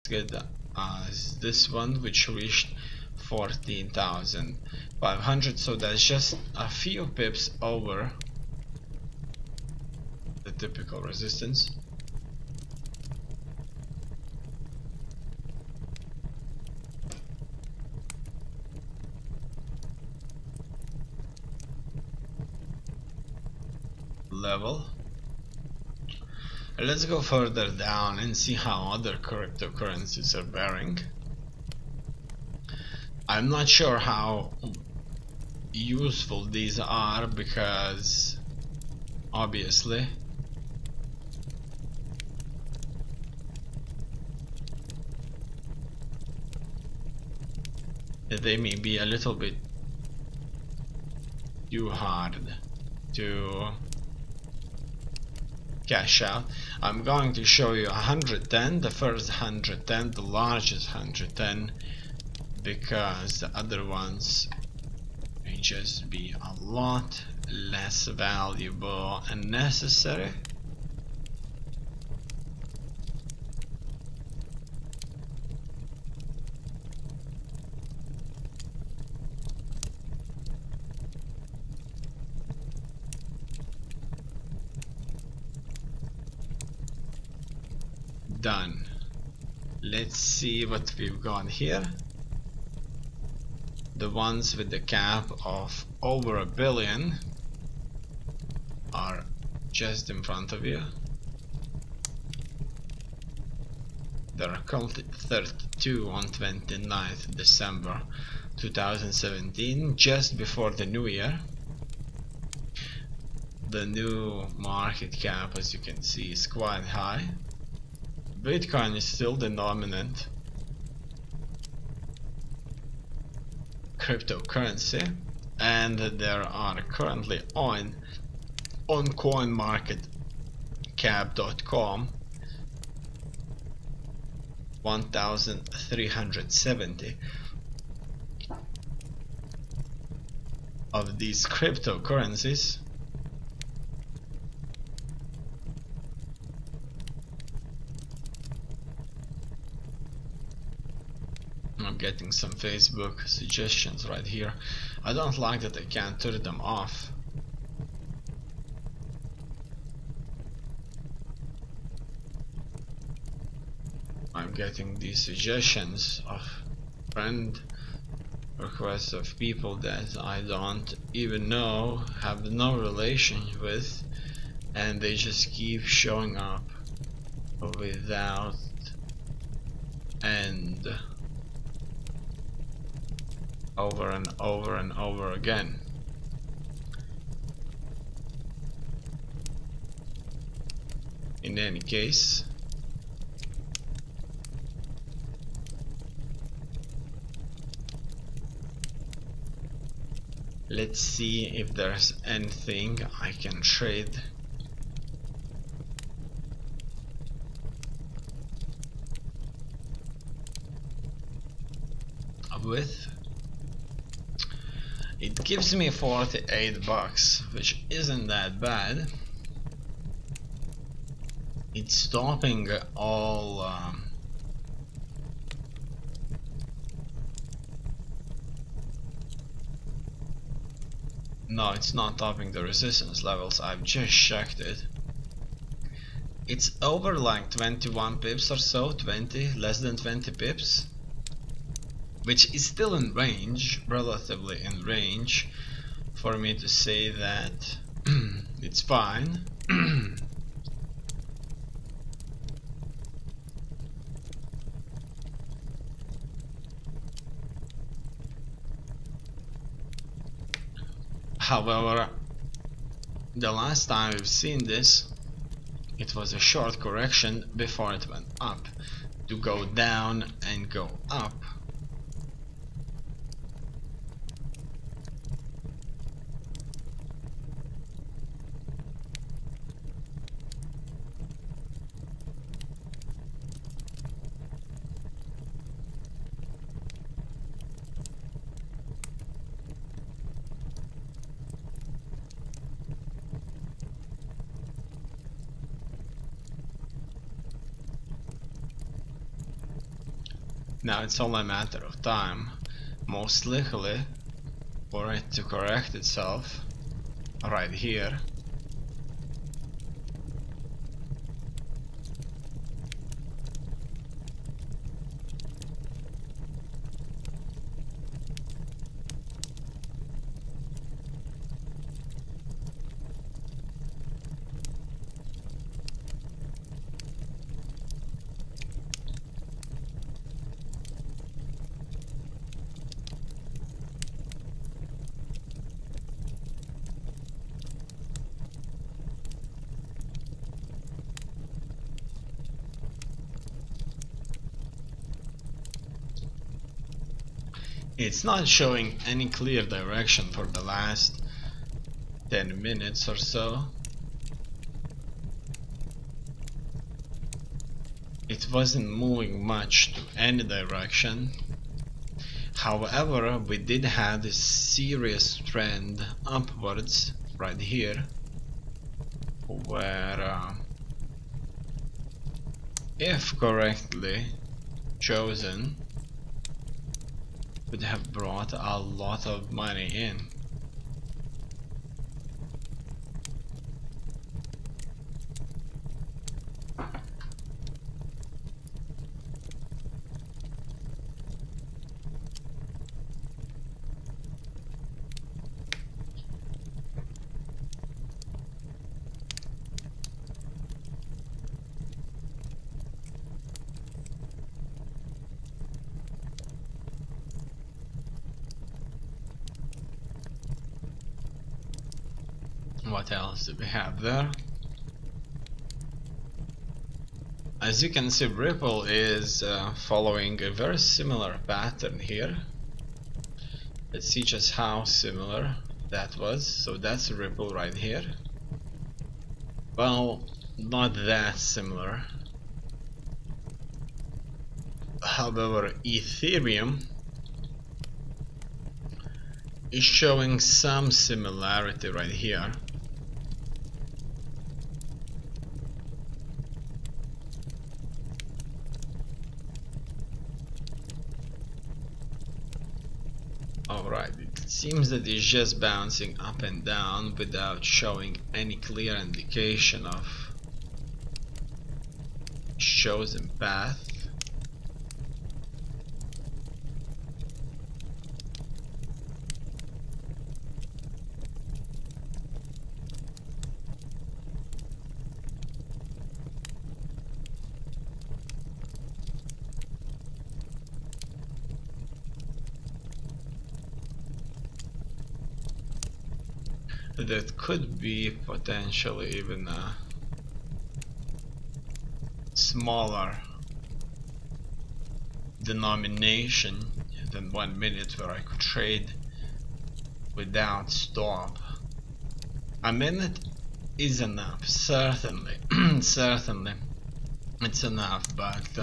good as this one, which reached 14,500. So that's just a few pips over the typical resistance. Level. Let's go further down and see how other cryptocurrencies are bearing. I'm not sure how useful these are because obviously they may be a little bit too hard to cash out. I'm going to show you 110, the first 110, the largest 110, because the other ones may just be a lot less valuable and necessary. Done. Let's see what we've got here. The ones with the cap of over $1 billion are just in front of you. There are currently 32 on 29th December 2017, just before the new year. The new market cap, as you can see, is quite high. Bitcoin is still the dominant cryptocurrency, and there are currently on CoinMarketCap.com 1,370 of these cryptocurrencies. I'm getting some Facebook suggestions right here. I don't like that I can't turn them off. I'm getting these suggestions of friend requests of people that I don't even know, have no relation with, and they just keep showing up without end, over and over and over again. In any case, let's see if there's anything I can trade. With. It gives me 48 bucks, which isn't that bad. It's stopping all no, it's not topping the resistance levels. I've just checked it. It's over like 21 pips or so, 20, less than 20 pips, which is still in range, relatively in range, for me to say that it's fine. However, the last time we've seen this, it was a short correction before it went up, to go down and go up. Now it's only a matter of time, most likely, for it to correct itself right here. It's not showing any clear direction for the last 10 minutes or so. It wasn't moving much to any direction. However, we did have this serious trend upwards right here, where if correctly chosen, would have brought a lot of money in. What else do we have there? As you can see, Ripple is following a very similar pattern here. Let's see just how similar that was. So that's Ripple right here. Well, not that similar. However, Ethereum is showing some similarity right here. Alright, it seems that it's just bouncing up and down without showing any clear indication of chosen path. That could be potentially even a smaller denomination than 1 minute where I could trade without stop. A minute is enough, certainly. Certainly it's enough, but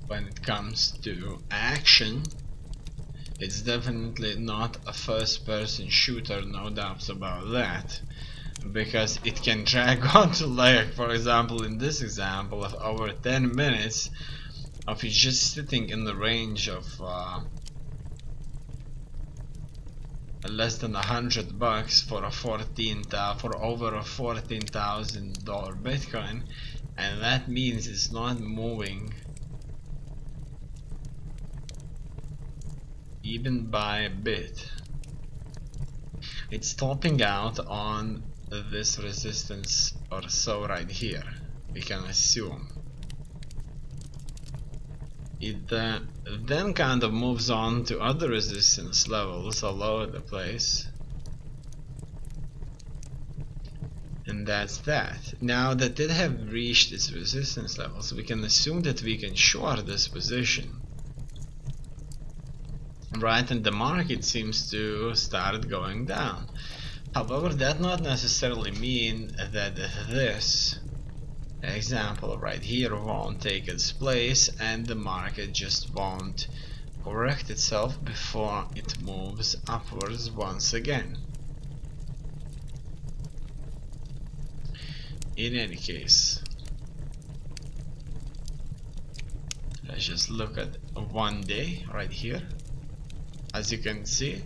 when it comes to action, it's definitely not a first-person shooter, no doubts about that, because it can drag on to, like, for example, in this example, of over 10 minutes of it just sitting in the range of less than $100 for over a $14,000 Bitcoin, and that means it's not moving even by a bit. It's topping out on this resistance or so right here, we can assume. It then kind of moves on to other resistance levels all over the place. And that's that. Now that it have reached its resistance levels, we can assume that we can short this position. Right, and the market seems to start going down. However, that not necessarily mean that this example right here won't take its place and the market just won't correct itself before it moves upwards once again. In any case, Let's just look at one day right here. As you can see,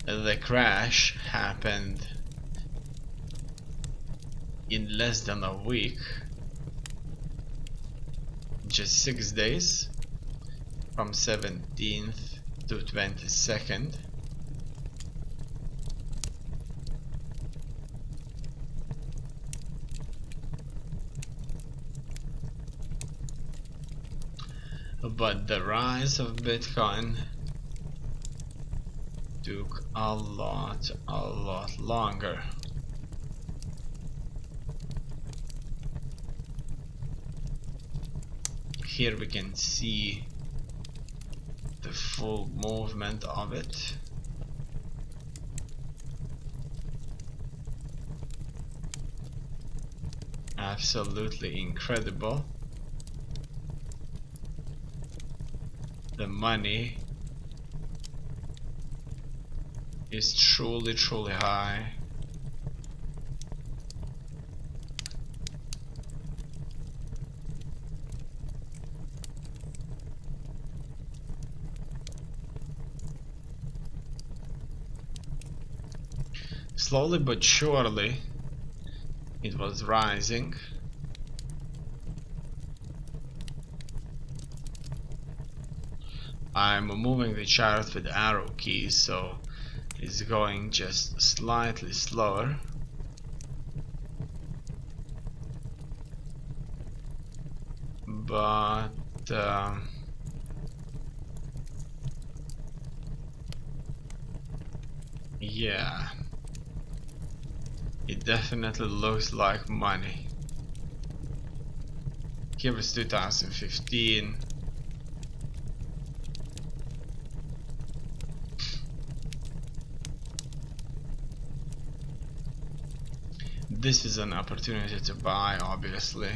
the crash happened in less than a week, just 6 days, from 17th to 22nd. But the rise of Bitcoin took a lot longer. Here we can see the full movement of it. Absolutely incredible. The money is truly high. Slowly but surely it was rising. I'm moving the chart with arrow keys, so it's going just slightly slower. But yeah, it definitely looks like money. Here is 2015. This is an opportunity to buy, obviously,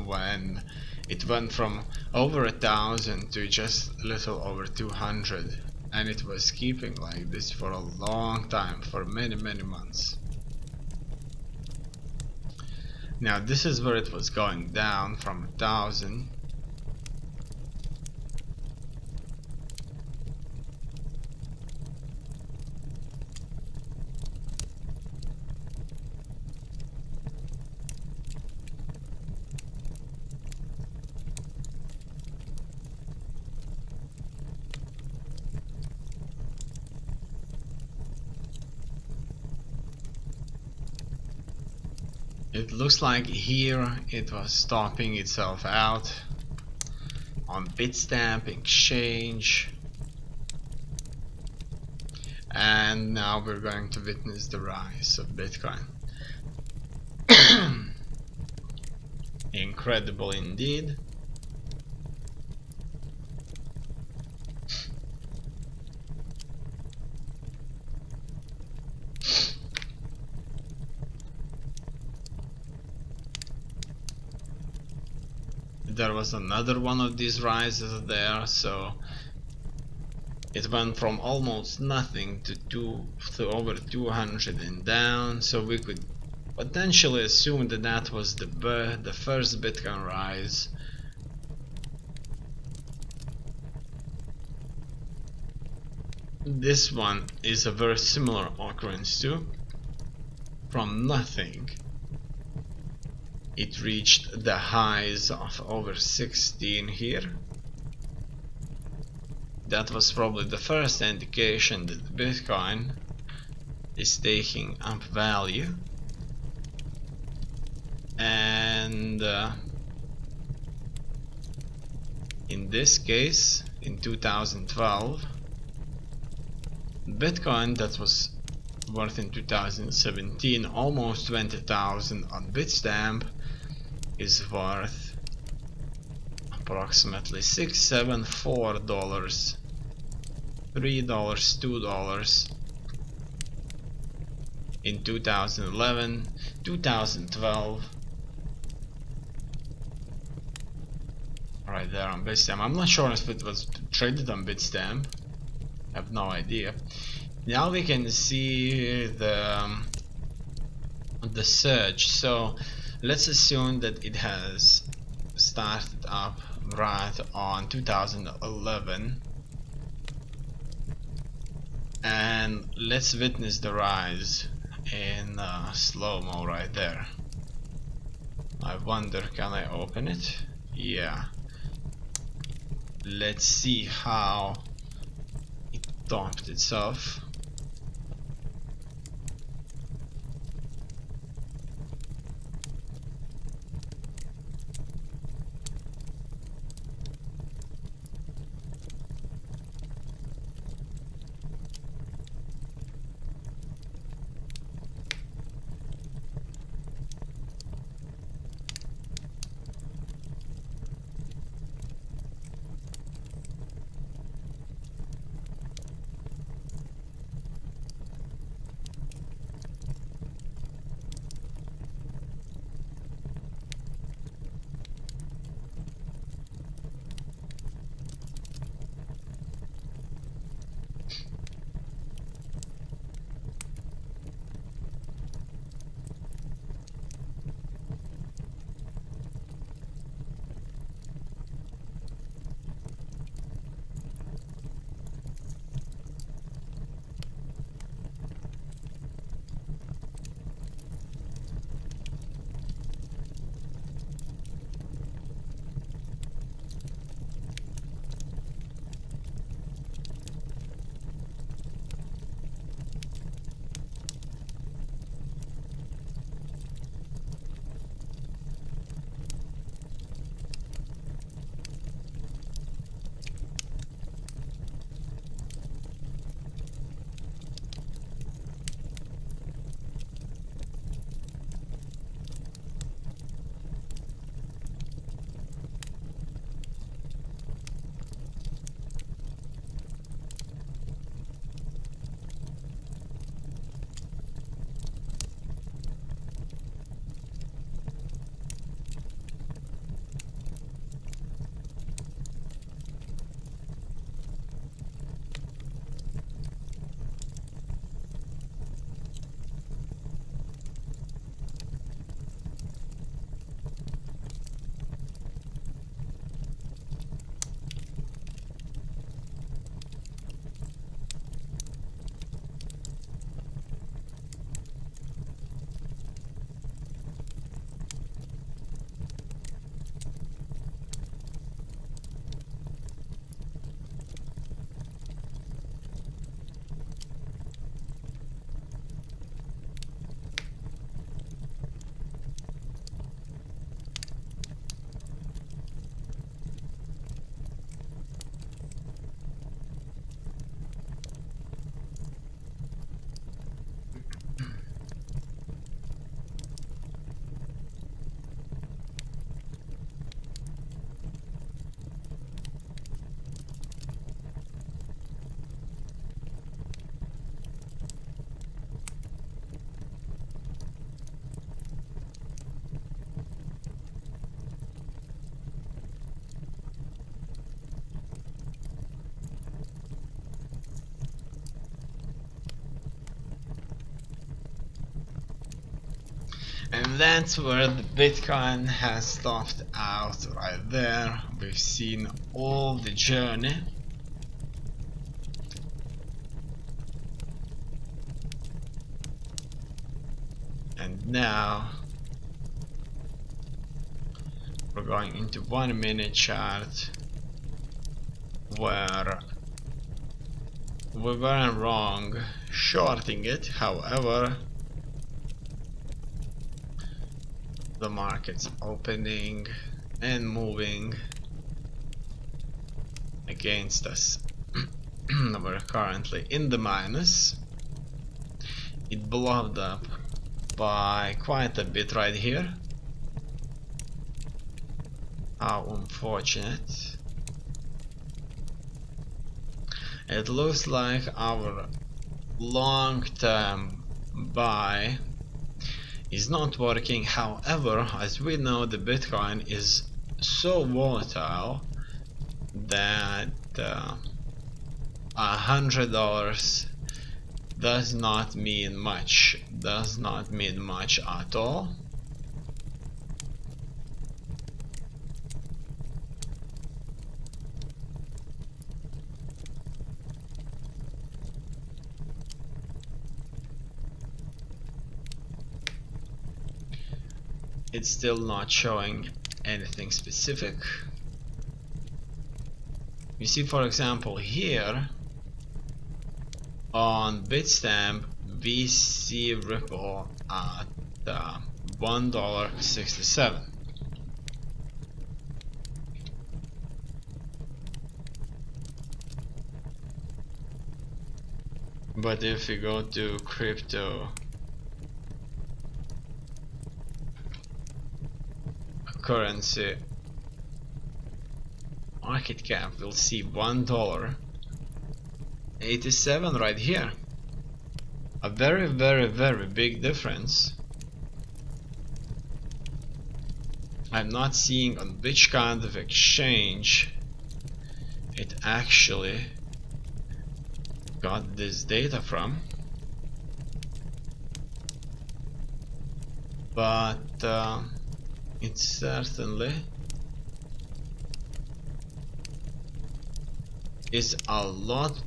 when it went from over 1,000 to just a little over 200, and it was keeping like this for a long time, for many months. Now this is where it was going down from 1,000. It looks like here it was stopping itself out on Bitstamp exchange, and now we're going to witness the rise of Bitcoin. Incredible indeed. There was another one of these rises there, so it went from almost nothing to over 200 and down, so we could potentially assume that that was the first Bitcoin rise. This one is a very similar occurrence too. From nothing, it reached the highs of over 16 here. That was probably the first indication that Bitcoin is taking up value. And in this case, in 2012, Bitcoin that was worth in 2017 almost 20,000 on Bitstamp is worth approximately $6, $7, $4, $3, $2 in 2011, 2012. Right there on Bitstamp. I'm not sure if it was traded on Bitstamp. I have no idea. Now we can see the surge. So let's assume that it has started up right on 2011, and let's witness the rise in slow-mo right there. I wonder, can I open it? Yeah. Let's see how it topped itself. And that's where the Bitcoin has stopped out right there. We've seen all the journey. And now we're going into 1 minute chart where we weren't wrong shorting it. However, the market's opening and moving against us. We're currently in the minus. It blew up by quite a bit right here. How unfortunate. It looks like our long-term buy is not working. However, as we know, the Bitcoin is so volatile that $100 does not mean much, at all. it's still not showing anything specific. You see, for example, here on Bitstamp we see Ripple at $1.67. But if we go to crypto currency market cap, we'll see $1.87 right here. A very big difference. I'm not seeing on which kind of exchange it actually got this data from, but it certainly is a lot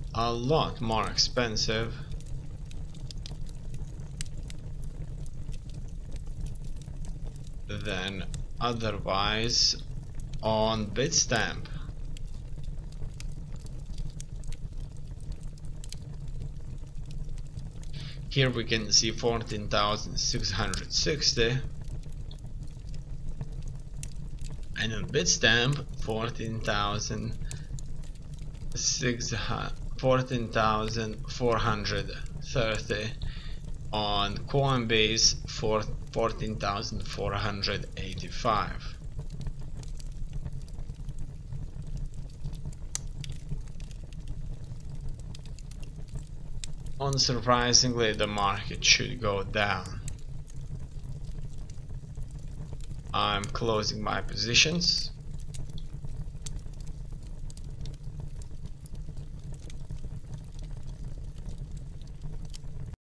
more expensive than otherwise on Bitstamp. Here we can see 14,660, and on Bitstamp 14,430, on Coinbase 14,485. Unsurprisingly, the market should go down. I'm closing my positions.